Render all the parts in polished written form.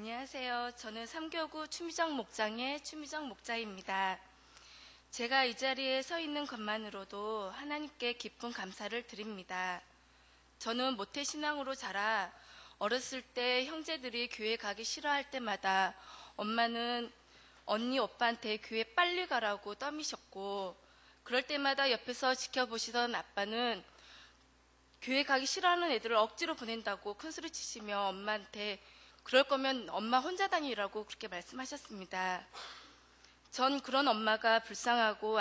안녕하세요. 저는 삼교구 추미정 목장의 추미정 목자입니다. 제가 이 자리에 서 있는 것만으로도 하나님께 깊은 감사를 드립니다. 저는 모태신앙으로 자라 어렸을 때 형제들이 교회 가기 싫어할 때마다 엄마는 언니 오빠한테 교회 빨리 가라고 떠미셨고, 그럴 때마다 옆에서 지켜보시던 아빠는 교회 가기 싫어하는 애들을 억지로 보낸다고 큰소리 치시며 엄마한테 그럴 거면 엄마 혼자 다니라고 그렇게 말씀하셨습니다. 전 그런 엄마가 불쌍하고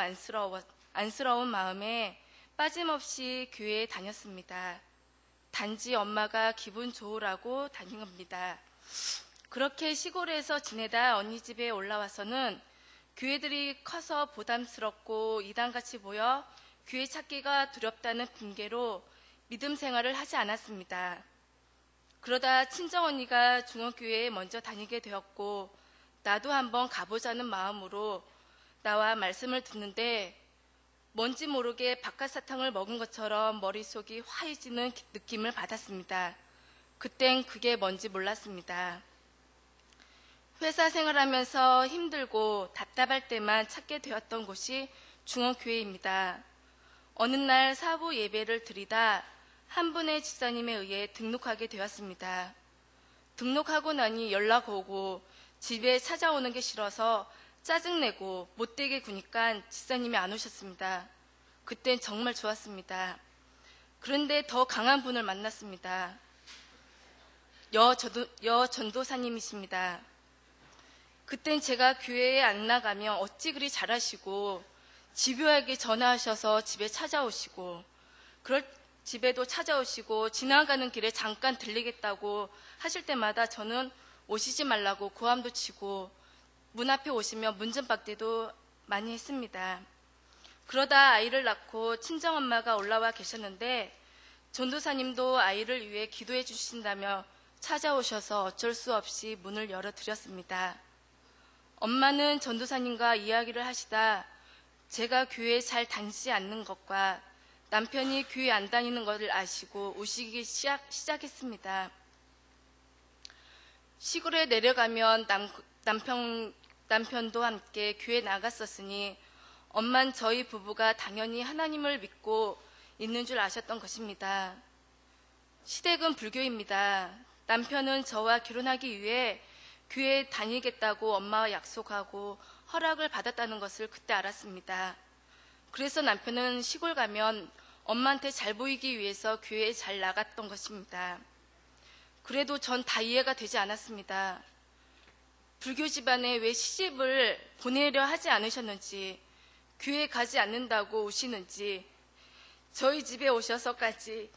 안쓰러운 마음에 빠짐없이 교회에 다녔습니다. 단지 엄마가 기분 좋으라고 다닌 겁니다. 그렇게 시골에서 지내다 언니 집에 올라와서는 교회들이 커서 부담스럽고 이단같이 보여 교회 찾기가 두렵다는 핑계로 믿음 생활을 하지 않았습니다. 그러다 친정언니가 중원교회에 먼저 다니게 되었고, 나도 한번 가보자는 마음으로 나와 말씀을 듣는데 뭔지 모르게 바깥사탕을 먹은 것처럼 머릿속이 화해지는 느낌을 받았습니다. 그땐 그게 뭔지 몰랐습니다. 회사 생활하면서 힘들고 답답할 때만 찾게 되었던 곳이 중원교회입니다. 어느 날 사부 예배를 드리다 한 분의 집사님에 의해 등록하게 되었습니다. 등록하고 나니 연락 오고 집에 찾아오는 게 싫어서 짜증내고 못되게 구니까 집사님이 안 오셨습니다. 그땐 정말 좋았습니다. 그런데 더 강한 분을 만났습니다. 전도사님이십니다. 그땐 제가 교회에 안 나가면 어찌 그리 잘하시고 집요하게 전화하셔서 집에 찾아오시고, 그럴 집에도 찾아오시고 지나가는 길에 잠깐 들리겠다고 하실 때마다 저는 오시지 말라고 고함도 치고 문 앞에 오시면 문전박대도 많이 했습니다. 그러다 아이를 낳고 친정엄마가 올라와 계셨는데 전도사님도 아이를 위해 기도해 주신다며 찾아오셔서 어쩔 수 없이 문을 열어드렸습니다. 엄마는 전도사님과 이야기를 하시다 제가 교회에 잘 다니지 않는 것과 남편이 교회 안 다니는 것을 아시고 우시기 시작했습니다. 시골에 내려가면 남편도 함께 교회 나갔었으니 엄만 저희 부부가 당연히 하나님을 믿고 있는 줄 아셨던 것입니다. 시댁은 불교입니다. 남편은 저와 결혼하기 위해 교회에 다니겠다고 엄마와 약속하고 허락을 받았다는 것을 그때 알았습니다. 그래서 남편은 시골 가면 엄마한테 잘 보이기 위해서 교회에 잘 나갔던 것입니다. 그래도 전 다 이해가 되지 않았습니다. 불교 집안에 왜 시집을 보내려 하지 않으셨는지, 교회 가지 않는다고 우시는지, 저희 집에 오셔서까지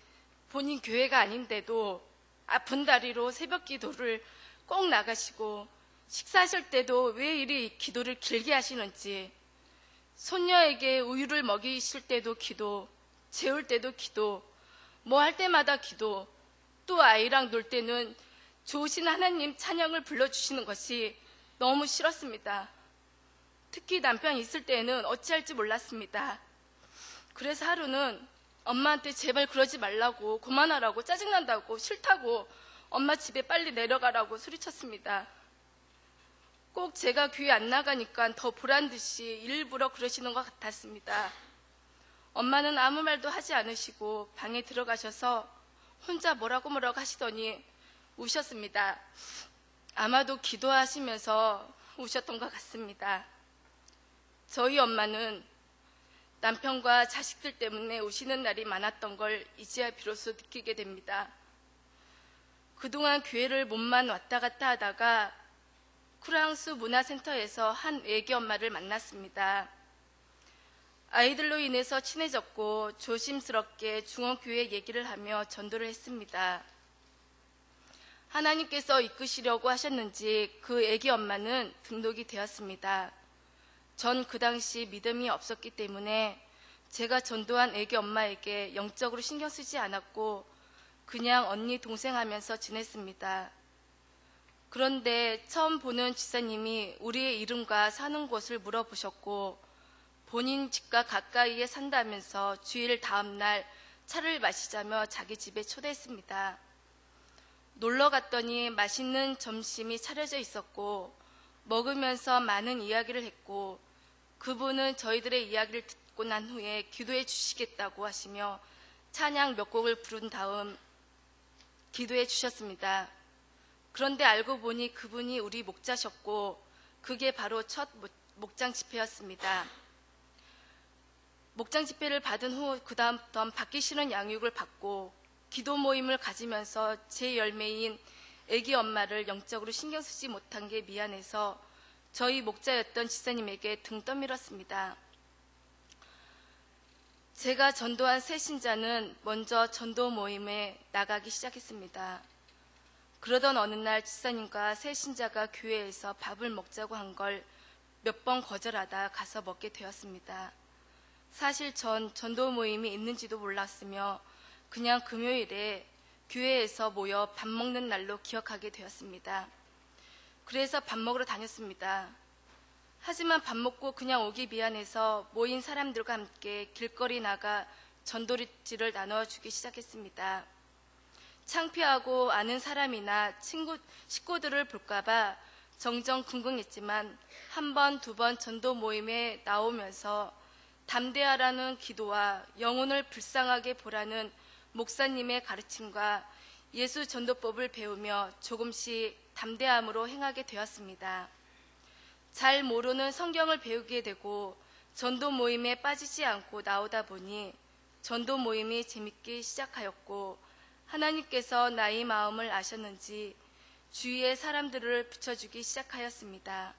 본인 교회가 아닌데도 아픈 다리로 새벽 기도를 꼭 나가시고, 식사하실 때도 왜 이리 기도를 길게 하시는지, 손녀에게 우유를 먹이실 때도 기도, 재울 때도 기도, 뭐 할 때마다 기도, 또 아이랑 놀 때는 좋으신 하나님 찬양을 불러주시는 것이 너무 싫었습니다. 특히 남편 있을 때는 어찌할지 몰랐습니다. 그래서 하루는 엄마한테 제발 그러지 말라고, 그만하라고, 짜증난다고, 싫다고, 엄마 집에 빨리 내려가라고 소리쳤습니다. 꼭 제가 교회 안 나가니까 더 보란 듯이 일부러 그러시는 것 같았습니다. 엄마는 아무 말도 하지 않으시고 방에 들어가셔서 혼자 뭐라고 하시더니 우셨습니다. 아마도 기도하시면서 우셨던 것 같습니다. 저희 엄마는 남편과 자식들 때문에 우시는 날이 많았던 걸 이제야 비로소 느끼게 됩니다. 그동안 교회를 몸만 왔다 갔다 하다가 프랑스 문화센터에서 한 외계 엄마를 만났습니다. 아이들로 인해서 친해졌고 조심스럽게 중원교회 얘기를 하며 전도를 했습니다. 하나님께서 이끄시려고 하셨는지 그 애기 엄마는 등록이 되었습니다. 전 그 당시 믿음이 없었기 때문에 제가 전도한 애기 엄마에게 영적으로 신경 쓰지 않았고 그냥 언니 동생 하면서 지냈습니다. 그런데 처음 보는 집사님이 우리의 이름과 사는 곳을 물어보셨고 본인 집과 가까이에 산다면서 주일 다음 날 차를 마시자며 자기 집에 초대했습니다. 놀러 갔더니 맛있는 점심이 차려져 있었고 먹으면서 많은 이야기를 했고 그분은 저희들의 이야기를 듣고 난 후에 기도해 주시겠다고 하시며 찬양 몇 곡을 부른 다음 기도해 주셨습니다. 그런데 알고 보니 그분이 우리 목자셨고 그게 바로 첫 목장 집회였습니다. 목장 집회를 받은 후 그 다음부터 받기 싫은 양육을 받고 기도 모임을 가지면서 제 열매인 아기 엄마를 영적으로 신경 쓰지 못한 게 미안해서 저희 목자였던 지사님에게 등 떠밀었습니다. 제가 전도한 새 신자는 먼저 전도 모임에 나가기 시작했습니다. 그러던 어느 날 지사님과 새 신자가 교회에서 밥을 먹자고 한 걸 몇 번 거절하다 가서 먹게 되었습니다. 사실 전 전도 모임이 있는지도 몰랐으며 그냥 금요일에 교회에서 모여 밥 먹는 날로 기억하게 되었습니다. 그래서 밥 먹으러 다녔습니다. 하지만 밥 먹고 그냥 오기 미안해서 모인 사람들과 함께 길거리 나가 전도리지를 나눠주기 시작했습니다. 창피하고 아는 사람이나 식구들을 볼까봐 정정긍긍했지만 한 번, 두 번 전도 모임에 나오면서 담대하라는 기도와 영혼을 불쌍하게 보라는 목사님의 가르침과 예수 전도법을 배우며 조금씩 담대함으로 행하게 되었습니다. 잘 모르는 성경을 배우게 되고 전도 모임에 빠지지 않고 나오다 보니 전도 모임이 재밌기 시작하였고 하나님께서 나의 마음을 아셨는지 주위의 사람들을 붙여주기 시작하였습니다.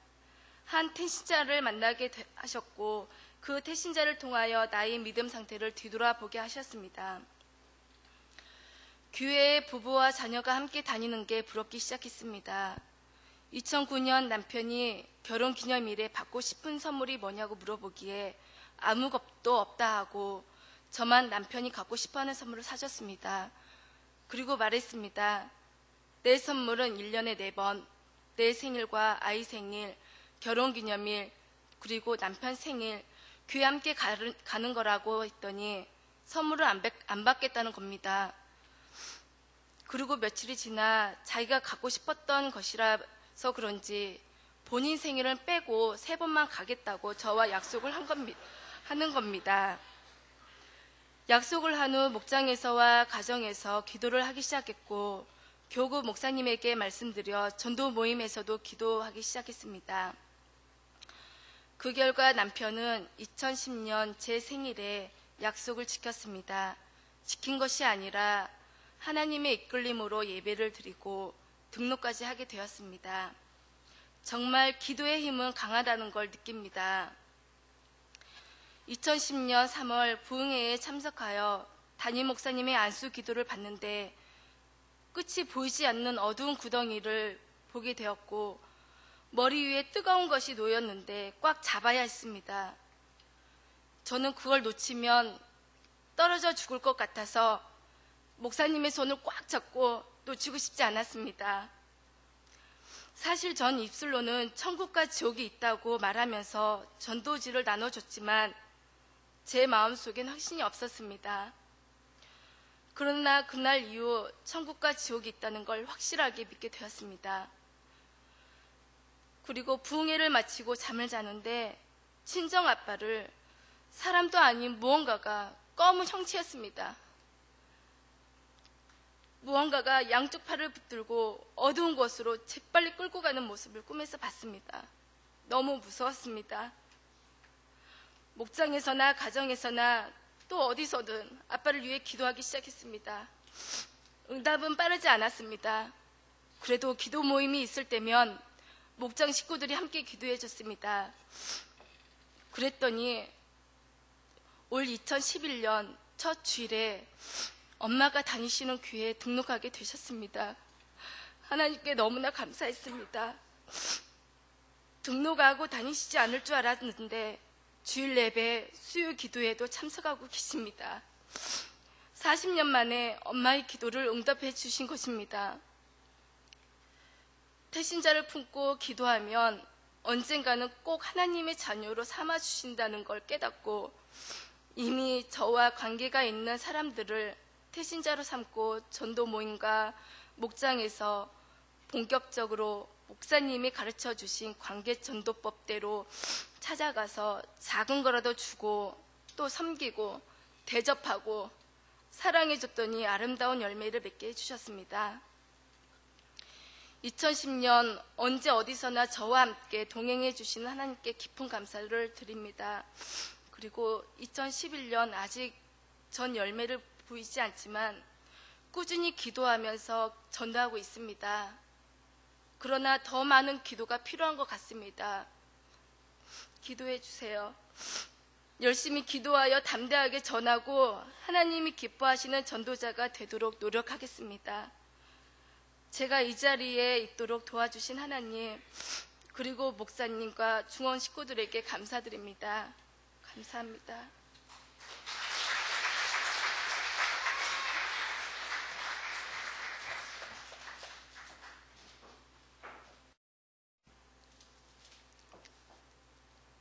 한 태신자를 만나게 하셨고 그 태신자를 통하여 나의 믿음 상태를 뒤돌아보게 하셨습니다. 교회에 부부와 자녀가 함께 다니는 게 부럽기 시작했습니다. 2009년 남편이 결혼기념일에 받고 싶은 선물이 뭐냐고 물어보기에 아무것도 없다 하고 저만 남편이 갖고 싶어하는 선물을 사줬습니다. 그리고 말했습니다. 내 선물은 1년에 4번, 내 생일과 아이 생일, 결혼기념일, 그리고 남편 생일, 교회 함께 가는 거라고 했더니 선물을 안 받겠다는 겁니다. 그리고 며칠이 지나 자기가 갖고 싶었던 것이라서 그런지 본인 생일은 빼고 3번만 가겠다고 저와 약속을 하는 겁니다. 약속을 한 후 목장에서와 가정에서 기도를 하기 시작했고 교구 목사님에게 말씀드려 전도 모임에서도 기도하기 시작했습니다. 그 결과 남편은 2010년 제 생일에 약속을 지켰습니다. 지킨 것이 아니라 하나님의 이끌림으로 예배를 드리고 등록까지 하게 되었습니다. 정말 기도의 힘은 강하다는 걸 느낍니다. 2010년 3월 부흥회에 참석하여 담임 목사님의 안수 기도를 받는데 끝이 보이지 않는 어두운 구덩이를 보게 되었고 머리 위에 뜨거운 것이 놓였는데 꽉 잡아야 했습니다. 저는 그걸 놓치면 떨어져 죽을 것 같아서 목사님의 손을 꽉 잡고 놓치고 싶지 않았습니다. 사실 전 입술로는 천국과 지옥이 있다고 말하면서 전도지를 나눠줬지만 제 마음속엔 확신이 없었습니다. 그러나 그날 이후 천국과 지옥이 있다는 걸 확실하게 믿게 되었습니다. 그리고 부흥회를 마치고 잠을 자는데 친정 아빠를 사람도 아닌 무언가가 검은 형체였습니다. 무언가가 양쪽 팔을 붙들고 어두운 곳으로 재빨리 끌고 가는 모습을 꿈에서 봤습니다. 너무 무서웠습니다. 목장에서나 가정에서나 또 어디서든 아빠를 위해 기도하기 시작했습니다. 응답은 빠르지 않았습니다. 그래도 기도 모임이 있을 때면 목장 식구들이 함께 기도해 줬습니다. 그랬더니 올 2011년 첫 주일에 엄마가 다니시는 교회에 등록하게 되셨습니다. 하나님께 너무나 감사했습니다. 등록하고 다니시지 않을 줄 알았는데 주일 예배, 수요 기도에도 참석하고 계십니다. 40년 만에 엄마의 기도를 응답해 주신 것입니다. 태신자를 품고 기도하면 언젠가는 꼭 하나님의 자녀로 삼아 주신다는 걸 깨닫고 이미 저와 관계가 있는 사람들을 태신자로 삼고 전도 모임과 목장에서 본격적으로 목사님이 가르쳐 주신 관계 전도법대로 찾아가서 작은 거라도 주고 또 섬기고 대접하고 사랑해 줬더니 아름다운 열매를 맺게 해주셨습니다. 2010년 언제 어디서나 저와 함께 동행해 주시는 하나님께 깊은 감사를 드립니다. 그리고 2011년 아직 전 열매를 보이지 않지만 꾸준히 기도하면서 전도하고 있습니다. 그러나 더 많은 기도가 필요한 것 같습니다. 기도해 주세요. 열심히 기도하여 담대하게 전하고 하나님이 기뻐하시는 전도자가 되도록 노력하겠습니다. 제가 이 자리에 있도록 도와주신 하나님, 그리고 목사님과 중원 식구들에게 감사드립니다. 감사합니다.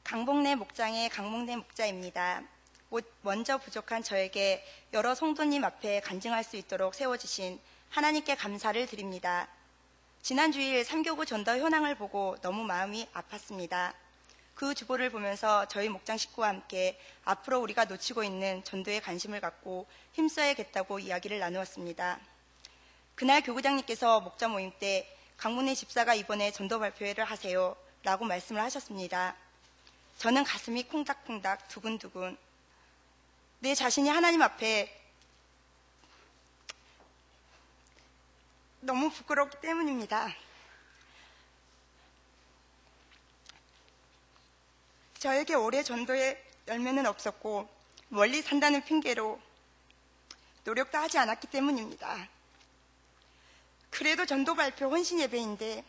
강복래 목장의 강복래 목자입니다. 먼저 부족한 저에게 여러 성도님 앞에 간증할 수 있도록 세워주신 하나님께 감사를 드립니다. 지난 주일 3교구 전도 현황을 보고 너무 마음이 아팠습니다. 그 주보를 보면서 저희 목장 식구와 함께 앞으로 우리가 놓치고 있는 전도에 관심을 갖고 힘써야겠다고 이야기를 나누었습니다. 그날 교구장님께서 목자 모임 때 강복래 집사가 이번에 전도 발표회를 하세요 라고 말씀을 하셨습니다. 저는 가슴이 콩닥콩닥 두근두근, 내 자신이 하나님 앞에 너무 부끄럽기 때문입니다. 저에게 올해 전도의 열매는 없었고 멀리 산다는 핑계로 노력도 하지 않았기 때문입니다. 그래도 전도 발표 헌신 예배인데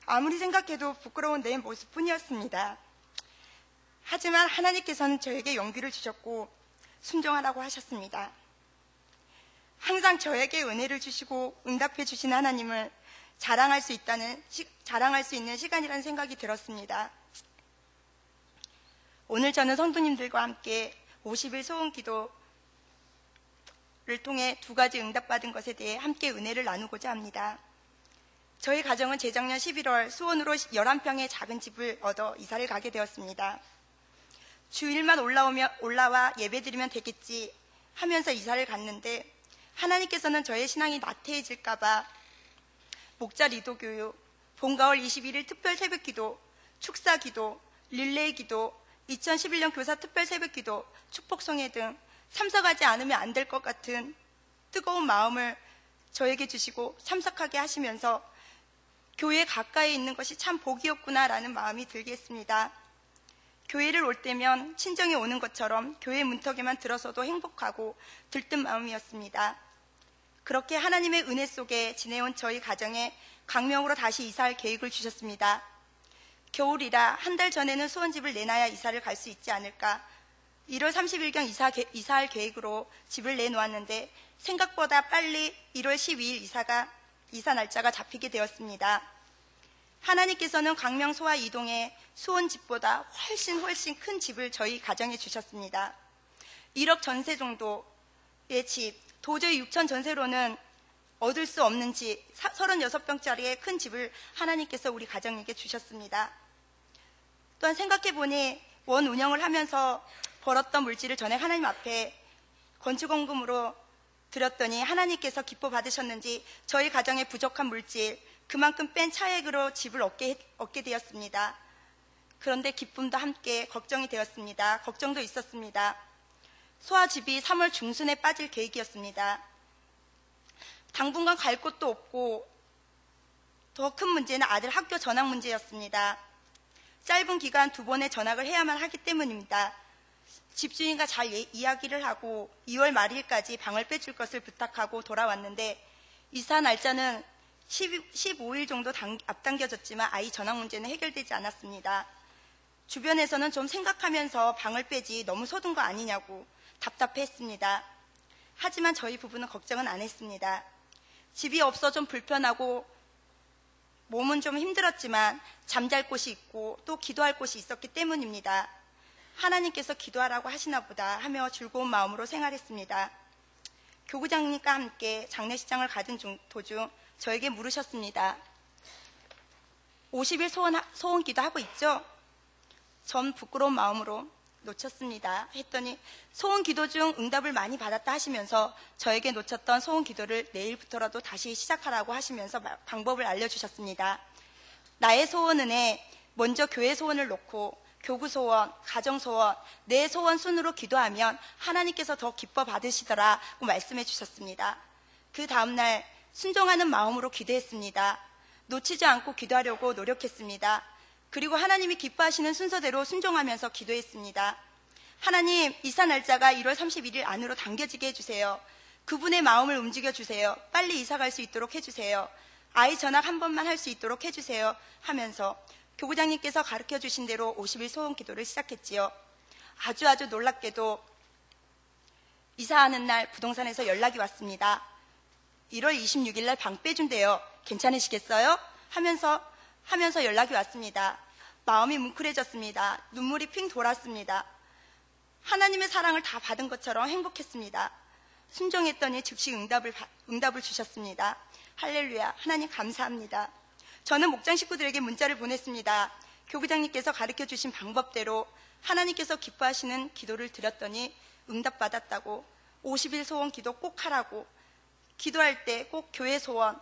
아무리 생각해도 부끄러운 내 모습뿐이었습니다. 하지만 하나님께서는 저에게 용기를 주셨고 순종하라고 하셨습니다. 항상 저에게 은혜를 주시고 응답해 주신 하나님을 자랑할 수 있는 시간이라는 생각이 들었습니다. 오늘 저는 성도님들과 함께 50일 소원 기도를 통해 2가지 응답받은 것에 대해 함께 은혜를 나누고자 합니다. 저희 가정은 재작년 11월 수원으로 11평의 작은 집을 얻어 이사를 가게 되었습니다. 주일만 올라와 예배드리면 되겠지 하면서 이사를 갔는데 하나님께서는 저의 신앙이 나태해질까봐 목자 리도 교육, 봄가을 21일 특별 새벽기도, 축사기도, 릴레이기도, 2011년 교사 특별 새벽기도, 축복성회 등 참석하지 않으면 안 될 것 같은 뜨거운 마음을 저에게 주시고 참석하게 하시면서 교회 가까이 있는 것이 참 복이었구나라는 마음이 들게 했습니다. 교회를 올 때면 친정에 오는 것처럼 교회 문턱에만 들어서도 행복하고 들뜬 마음이었습니다. 그렇게 하나님의 은혜 속에 지내온 저희 가정에 강명으로 다시 이사할 계획을 주셨습니다. 겨울이라 한 달 전에는 수원집을 내놔야 이사를 갈 수 있지 않을까. 1월 30일경 이사할 계획으로 집을 내놓았는데 생각보다 빨리 1월 12일 이사 날짜가 잡히게 되었습니다. 하나님께서는 광명 소화 이동에 수원 집보다 훨씬 큰 집을 저희 가정에 주셨습니다. 1억 전세 정도의 집, 도저히 6천 전세로는 얻을 수 없는 집, 36평짜리의 큰 집을 하나님께서 우리 가정에게 주셨습니다. 또한 생각해보니 원 운영을 하면서 벌었던 물질을 전액 하나님 앞에 건축원금으로 드렸더니 하나님께서 기뻐 받으셨는지 저희 가정의 부족한 물질, 그만큼 뺀 차액으로 집을 얻게 되었습니다. 그런데 기쁨도 함께 걱정이 되었습니다. 걱정도 있었습니다. 소아집이 3월 중순에 빠질 계획이었습니다. 당분간 갈 곳도 없고 더 큰 문제는 아들 학교 전학 문제였습니다. 짧은 기간 2번의 전학을 해야만 하기 때문입니다. 집주인과 잘 이야기를 하고 2월 말일까지 방을 빼줄 것을 부탁하고 돌아왔는데 이사 날짜는 15일 정도 앞당겨졌지만 아이 전학 문제는 해결되지 않았습니다. 주변에서는 좀 생각하면서 방을 빼지 너무 서둔 거 아니냐고 답답해했습니다. 하지만 저희 부부는 걱정은 안 했습니다. 집이 없어 좀 불편하고 몸은 좀 힘들었지만 잠잘 곳이 있고 또 기도할 곳이 있었기 때문입니다. 하나님께서 기도하라고 하시나 보다 하며 즐거운 마음으로 생활했습니다. 교구장님과 함께 장례식장을 가던 도중 저에게 물으셨습니다. 50일 소원 기도하고 있죠? 전 부끄러운 마음으로 놓쳤습니다. 했더니 소원 기도 중 응답을 많이 받았다 하시면서 저에게 놓쳤던 소원 기도를 내일부터라도 다시 시작하라고 하시면서 방법을 알려주셨습니다. 나의 소원은에 먼저 교회 소원을 놓고 교구 소원, 가정 소원, 내 소원 순으로 기도하면 하나님께서 더 기뻐 받으시더라고 말씀해 주셨습니다. 그 다음날 순종하는 마음으로 기도했습니다. 놓치지 않고 기도하려고 노력했습니다. 그리고 하나님이 기뻐하시는 순서대로 순종하면서 기도했습니다. 하나님, 이사 날짜가 1월 31일 안으로 당겨지게 해주세요. 그분의 마음을 움직여 주세요. 빨리 이사 갈 수 있도록 해주세요. 아이 전학 한 번만 할 수 있도록 해주세요. 하면서 교구장님께서 가르쳐 주신 대로 50일 소원 기도를 시작했지요. 아주 놀랍게도 이사하는 날 부동산에서 연락이 왔습니다. 1월 26일 날 방 빼준대요. 괜찮으시겠어요? 하면서 연락이 왔습니다. 마음이 뭉클해졌습니다. 눈물이 핑 돌았습니다. 하나님의 사랑을 다 받은 것처럼 행복했습니다. 순종했더니 즉시 응답을 주셨습니다. 할렐루야, 하나님 감사합니다. 저는 목장 식구들에게 문자를 보냈습니다. 교구장님께서 가르쳐 주신 방법대로 하나님께서 기뻐하시는 기도를 드렸더니 응답받았다고, 50일 소원 기도 꼭 하라고, 기도할 때 꼭 교회 소원,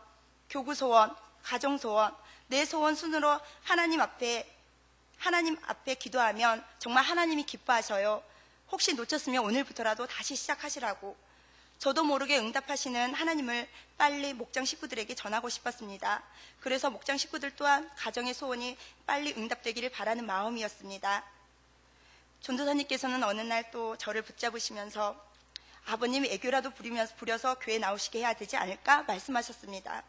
교구 소원, 가정 소원, 내 소원 순으로 하나님 앞에 기도하면 정말 하나님이 기뻐하셔요. 혹시 놓쳤으면 오늘부터라도 다시 시작하시라고. 저도 모르게 응답하시는 하나님을 빨리 목장 식구들에게 전하고 싶었습니다. 그래서 목장 식구들 또한 가정의 소원이 빨리 응답되기를 바라는 마음이었습니다. 전도사님께서는 어느 날 또 저를 붙잡으시면서 아버님 애교라도 부려서 교회 나오시게 해야 되지 않을까 말씀하셨습니다.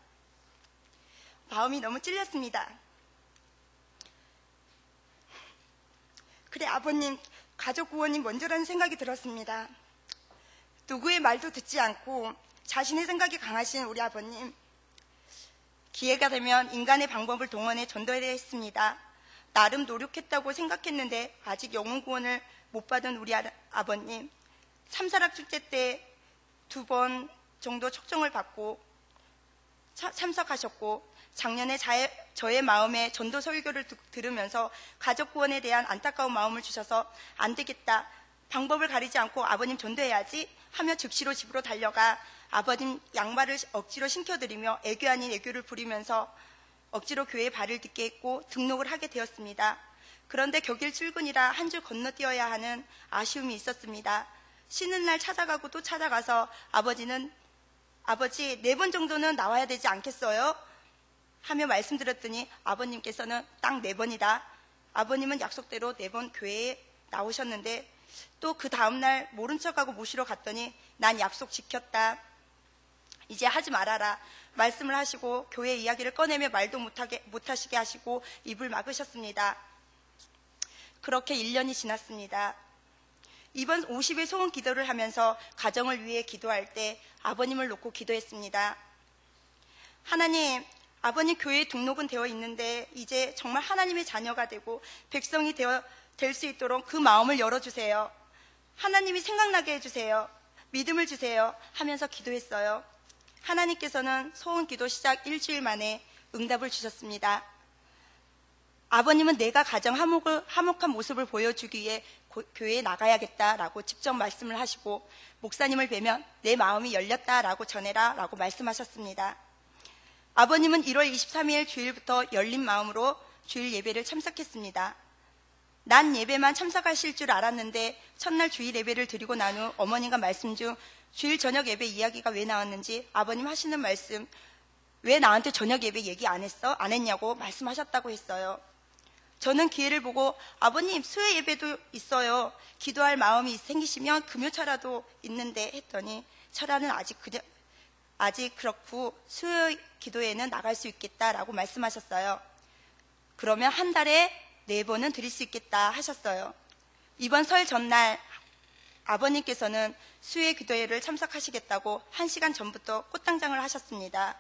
마음이 너무 찔렸습니다. 그래, 아버님, 가족 구원이 먼저라는 생각이 들었습니다. 누구의 말도 듣지 않고 자신의 생각이 강하신 우리 아버님, 기회가 되면 인간의 방법을 동원해 전도해야 했습니다. 나름 노력했다고 생각했는데 아직 영혼 구원을 못 받은 우리 아버님, 참사락 축제 때 2번 정도 초청을 받고 참석하셨고, 작년에 저의 마음에 전도 설교를 들으면서 가족 구원에 대한 안타까운 마음을 주셔서 안 되겠다, 방법을 가리지 않고 아버님 전도해야지 하며 즉시로 집으로 달려가 아버님 양말을 억지로 신겨드리며 애교 아닌 애교를 부리면서 억지로 교회에 발을 딛게 했고 등록을 하게 되었습니다. 그런데 격일 출근이라 한 줄 건너뛰어야 하는 아쉬움이 있었습니다. 쉬는 날 찾아가고 또 찾아가서 아버지 4번 정도는 나와야 되지 않겠어요? 하며 말씀드렸더니 아버님께서는 딱 4번이다. 아버님은 약속대로 4번 교회에 나오셨는데 또 그 다음날 모른 척하고 모시러 갔더니 난 약속 지켰다, 이제 하지 말아라 말씀을 하시고 교회 이야기를 꺼내며 말도 못하시게 하시고 입을 막으셨습니다. 그렇게 1년이 지났습니다. 이번 50일 소원 기도를 하면서 가정을 위해 기도할 때 아버님을 놓고 기도했습니다. 하나님, 아버님 교회에 등록은 되어 있는데 이제 정말 하나님의 자녀가 되고 백성이 될 수 있도록 그 마음을 열어주세요. 하나님이 생각나게 해주세요. 믿음을 주세요 하면서 기도했어요. 하나님께서는 소원 기도 시작 일주일 만에 응답을 주셨습니다. 아버님은 내가 가정 화목한 모습을 보여주기 위해 교회에 나가야겠다라고 직접 말씀을 하시고, 목사님을 뵈면 내 마음이 열렸다라고 전해라 라고 말씀하셨습니다. 아버님은 1월 23일 주일부터 열린 마음으로 주일 예배를 참석했습니다. 난 예배만 참석하실 줄 알았는데 첫날 주일 예배를 드리고 난 후 어머님과 말씀 중 주일 저녁 예배 이야기가 왜 나왔는지 아버님 하시는 말씀, 왜 나한테 저녁 예배 얘기 안 했냐고 말씀하셨다고 했어요. 저는 기회를 보고 아버님 수요 예배도 있어요, 기도할 마음이 생기시면 금요차라도 있는데 했더니 철야는 아직 그렇고 수요 기도회는 나갈 수 있겠다라고 말씀하셨어요. 그러면 한 달에 4번은 드릴 수 있겠다 하셨어요. 이번 설 전날 아버님께서는 수요 기도회를 참석하시겠다고 1시간 전부터 꽃당장을 하셨습니다.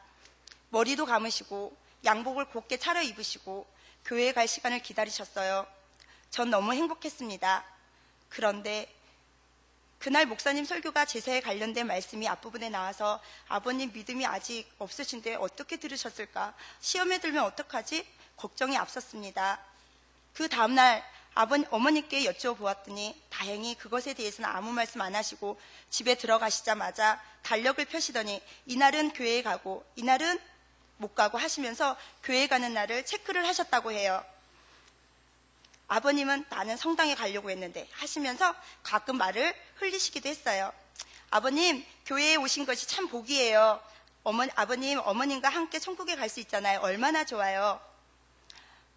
머리도 감으시고 양복을 곱게 차려입으시고 교회에 갈 시간을 기다리셨어요. 전 너무 행복했습니다. 그런데 그날 목사님 설교가 제사에 관련된 말씀이 앞부분에 나와서 아버님 믿음이 아직 없으신데 어떻게 들으셨을까? 시험에 들면 어떡하지? 걱정이 앞섰습니다. 그 다음날 어머니께 여쭤보았더니 다행히 그것에 대해서는 아무 말씀 안 하시고 집에 들어가시자마자 달력을 펴시더니 이날은 교회에 가고 이날은 못 가고 하시면서 교회에 가는 날을 체크를 하셨다고 해요. 아버님은 나는 성당에 가려고 했는데 하시면서 가끔 말을 흘리시기도 했어요. 아버님, 교회에 오신 것이 참 복이에요. 아버님, 어머님과 함께 천국에 갈 수 있잖아요. 얼마나 좋아요.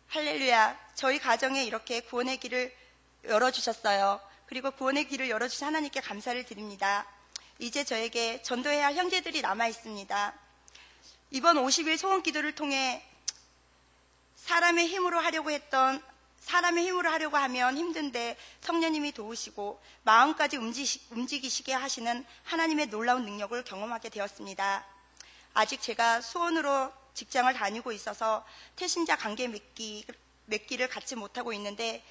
할렐루야. 저희 가정에 이렇게 구원의 길을 열어주셨어요. 그리고 구원의 길을 열어주신 하나님께 감사를 드립니다. 이제 저에게 전도해야 할 형제들이 남아 있습니다. 이번 50일 소원 기도를 통해 사람의 힘으로 하려고 하면 힘든데 성령님이 도우시고 마음까지 움직이시게 하시는 하나님의 놀라운 능력을 경험하게 되었습니다. 아직 제가 수원으로 직장을 다니고 있어서 태신자 관계 맺기를 갖지 못하고 있는데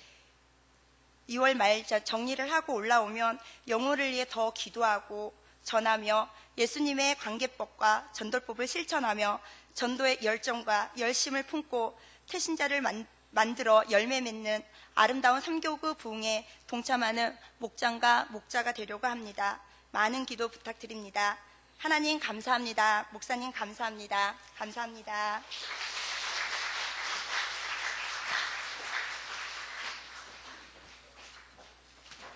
2월 말 정리를 하고 올라오면 영혼을 위해 더 기도하고 전하며 예수님의 관계법과 전도법을 실천하며 전도의 열정과 열심을 품고 태신자를 만들어 열매 맺는 아름다운 삼교구 부흥에 동참하는 목장과 목자가 되려고 합니다. 많은 기도 부탁드립니다. 하나님 감사합니다. 목사님 감사합니다. 감사합니다.